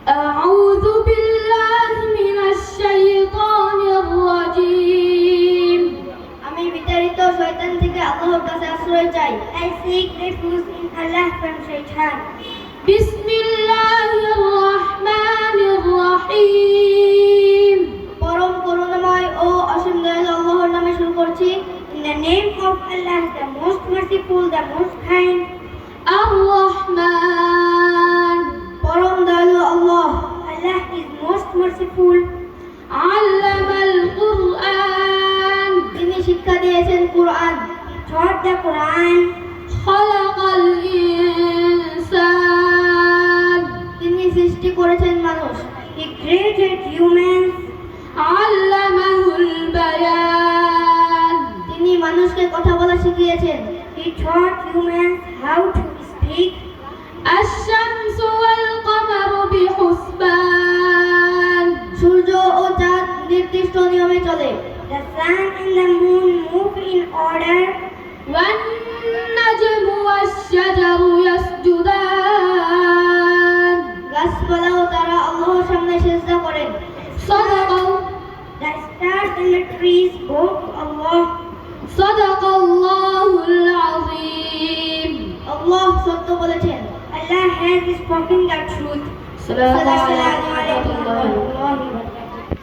أعوذ بالله من الشيطان الرجيم আমি বিতাড়িত শয়তান থেকে আল্লাহর কাছে আশ্রয় চাই। I seek refuge in Allah from shaitan. بسم الله الرحمن الرحيم পরম করুণাময় ও অসীম দয়ালু আল্লাহর নামে শুরু করছি। In the name of Allah, the most merciful, the most kind. الرحمن পরম দয়ালু আল্লাহ, Allah is most merciful. علم القرآن তিনি শিক্ষা দিয়েছেন কুরআন। He taught the Quran. خلق الإنسان তিনি সৃষ্টি করেছেন মানুষ। He created humans. علمه البيان তিনি মানুষকে কথা বলা শিখিয়েছেন। He taught humans how to speak. الشمس والقمر بحسبان সূর্য ও চাঁদ নির্দিষ্ট নিয়মে চলে। The sun and the moon move in order. والنجم والشجر يسجدان গাছপালাও তারা আল্লাহর সামনে সিজদা করেন। صدق The stars and the trees bow to Allah. صدق الله العظيم আল্লাহ সত্য বলেছেন। Allah has spoken the truth. السلام عليكم Assalamu ورحمة الله alaikum warahmatullahi wabarakatuh.